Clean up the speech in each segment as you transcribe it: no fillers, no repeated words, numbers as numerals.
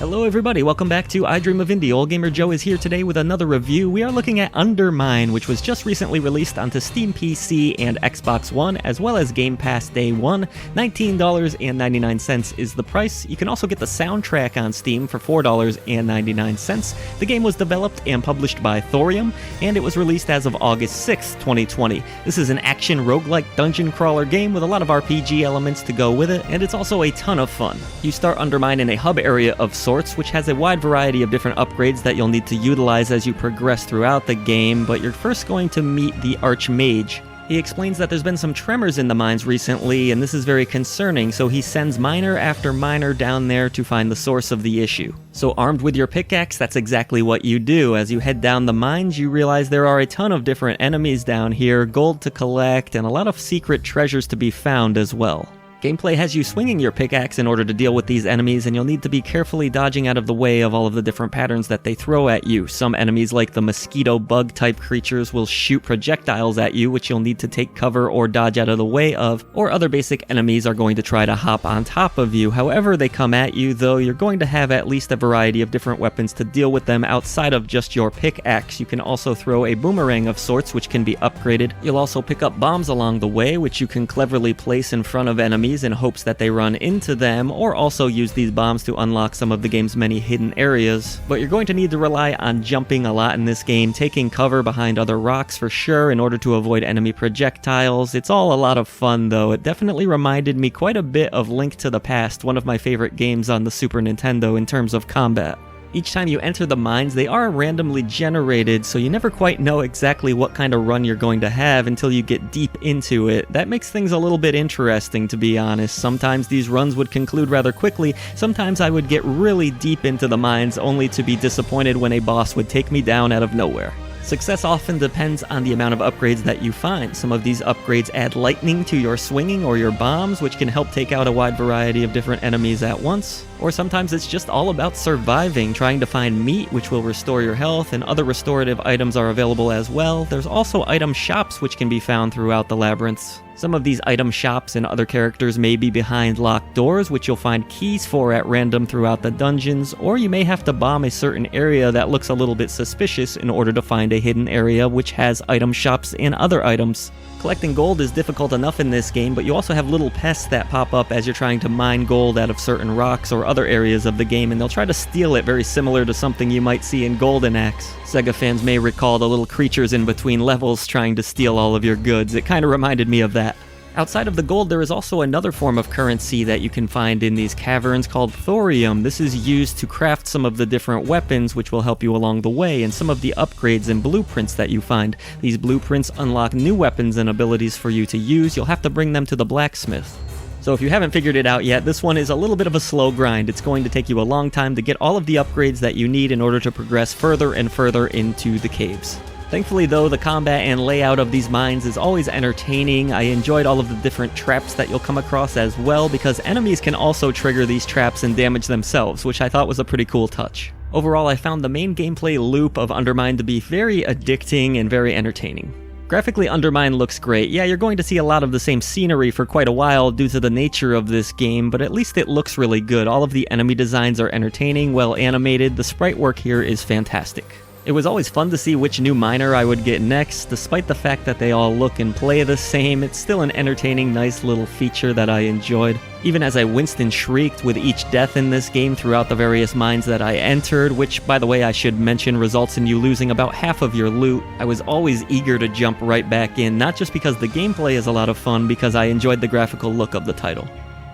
Hello everybody, welcome back to I Dream of Indie. Ole Gamer Joe is here today with another review. We are looking at UnderMine, which was just recently released onto Steam PC and Xbox One, as well as Game Pass Day 1. $19.99 is the price. You can also get the soundtrack on Steam for $4.99. The game was developed and published by Thorium, and it was released as of August 6, 2020. This is an action roguelike dungeon crawler game with a lot of RPG elements to go with it, and it's also a ton of fun. You start UnderMine in a hub area of sorts, which has a wide variety of different upgrades that you'll need to utilize as you progress throughout the game, but you're first going to meet the Archmage. He explains that there's been some tremors in the mines recently, and this is very concerning, so he sends miner after miner down there to find the source of the issue. So armed with your pickaxe, that's exactly what you do. As you head down the mines, you realize there are a ton of different enemies down here, gold to collect, and a lot of secret treasures to be found as well. Gameplay has you swinging your pickaxe in order to deal with these enemies, and you'll need to be carefully dodging out of the way of all of the different patterns that they throw at you. Some enemies, like the mosquito bug type creatures, will shoot projectiles at you, which you'll need to take cover or dodge out of the way of, or other basic enemies are going to try to hop on top of you. However they come at you, though, you're going to have at least a variety of different weapons to deal with them outside of just your pickaxe. You can also throw a boomerang of sorts, which can be upgraded. You'll also pick up bombs along the way, which you can cleverly place in front of enemies in hopes that they run into them, or also use these bombs to unlock some of the game's many hidden areas. But you're going to need to rely on jumping a lot in this game, taking cover behind other rocks for sure in order to avoid enemy projectiles. It's all a lot of fun though. It definitely reminded me quite a bit of Link to the Past, one of my favorite games on the Super Nintendo in terms of combat. Each time you enter the mines, they are randomly generated, so you never quite know exactly what kind of run you're going to have until you get deep into it. That makes things a little bit interesting, to be honest. Sometimes these runs would conclude rather quickly, sometimes I would get really deep into the mines only to be disappointed when a boss would take me down out of nowhere. Success often depends on the amount of upgrades that you find. Some of these upgrades add lightning to your swinging or your bombs, which can help take out a wide variety of different enemies at once. Or sometimes it's just all about surviving, trying to find meat, which will restore your health, and other restorative items are available as well. There's also item shops which can be found throughout the labyrinths. Some of these item shops and other characters may be behind locked doors, which you'll find keys for at random throughout the dungeons, or you may have to bomb a certain area that looks a little bit suspicious in order to find a hidden area which has item shops and other items. Collecting gold is difficult enough in this game, but you also have little pests that pop up as you're trying to mine gold out of certain rocks or other areas of the game, and they'll try to steal it, very similar to something you might see in Golden Axe. Sega fans may recall the little creatures in between levels trying to steal all of your goods. It kind of reminded me of that. Outside of the gold, there is also another form of currency that you can find in these caverns called thorium. This is used to craft some of the different weapons which will help you along the way, and some of the upgrades and blueprints that you find. These blueprints unlock new weapons and abilities for you to use. You'll have to bring them to the blacksmith. So if you haven't figured it out yet, this one is a little bit of a slow grind. It's going to take you a long time to get all of the upgrades that you need in order to progress further and further into the caves. Thankfully though, the combat and layout of these mines is always entertaining. I enjoyed all of the different traps that you'll come across as well, because enemies can also trigger these traps and damage themselves, which I thought was a pretty cool touch. Overall, I found the main gameplay loop of UnderMine to be very addicting and very entertaining. Graphically, UnderMine looks great. Yeah, you're going to see a lot of the same scenery for quite a while due to the nature of this game, but at least it looks really good. All of the enemy designs are entertaining, well animated. The sprite work here is fantastic. It was always fun to see which new miner I would get next. Despite the fact that they all look and play the same, it's still an entertaining, nice little feature that I enjoyed. Even as I winced and shrieked with each death in this game throughout the various mines that I entered, which, by the way, I should mention results in you losing about half of your loot, I was always eager to jump right back in, not just because the gameplay is a lot of fun, because I enjoyed the graphical look of the title.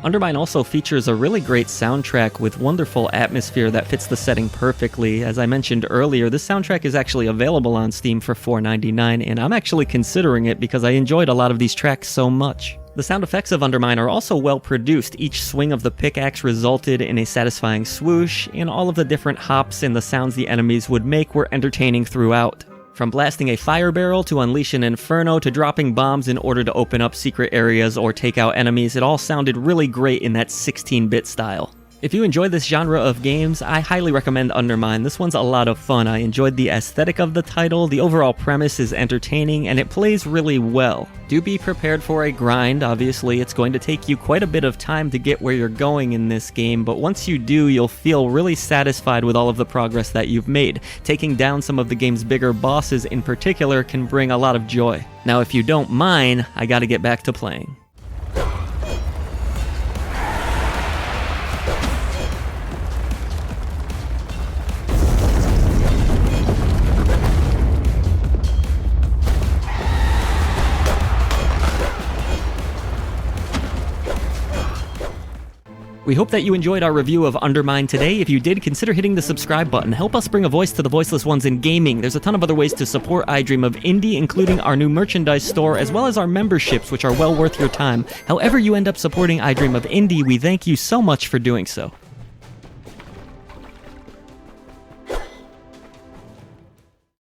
UnderMine also features a really great soundtrack with wonderful atmosphere that fits the setting perfectly. As I mentioned earlier, this soundtrack is actually available on Steam for $4.99, and I'm actually considering it because I enjoyed a lot of these tracks so much. The sound effects of UnderMine are also well produced. Each swing of the pickaxe resulted in a satisfying swoosh, and all of the different hops and the sounds the enemies would make were entertaining throughout. From blasting a fire barrel to unleash an inferno to dropping bombs in order to open up secret areas or take out enemies, it all sounded really great in that 16-bit style. If you enjoy this genre of games, I highly recommend UnderMine. This one's a lot of fun. I enjoyed the aesthetic of the title, the overall premise is entertaining, and it plays really well. Do be prepared for a grind, obviously. It's going to take you quite a bit of time to get where you're going in this game, but once you do, you'll feel really satisfied with all of the progress that you've made. Taking down some of the game's bigger bosses in particular can bring a lot of joy. Now, if you don't mind, I gotta get back to playing. We hope that you enjoyed our review of UnderMine today. If you did, consider hitting the subscribe button. Help us bring a voice to the voiceless ones in gaming. There's a ton of other ways to support I Dream of Indie, including our new merchandise store, as well as our memberships, which are well worth your time. However you end up supporting I Dream of Indie, we thank you so much for doing so.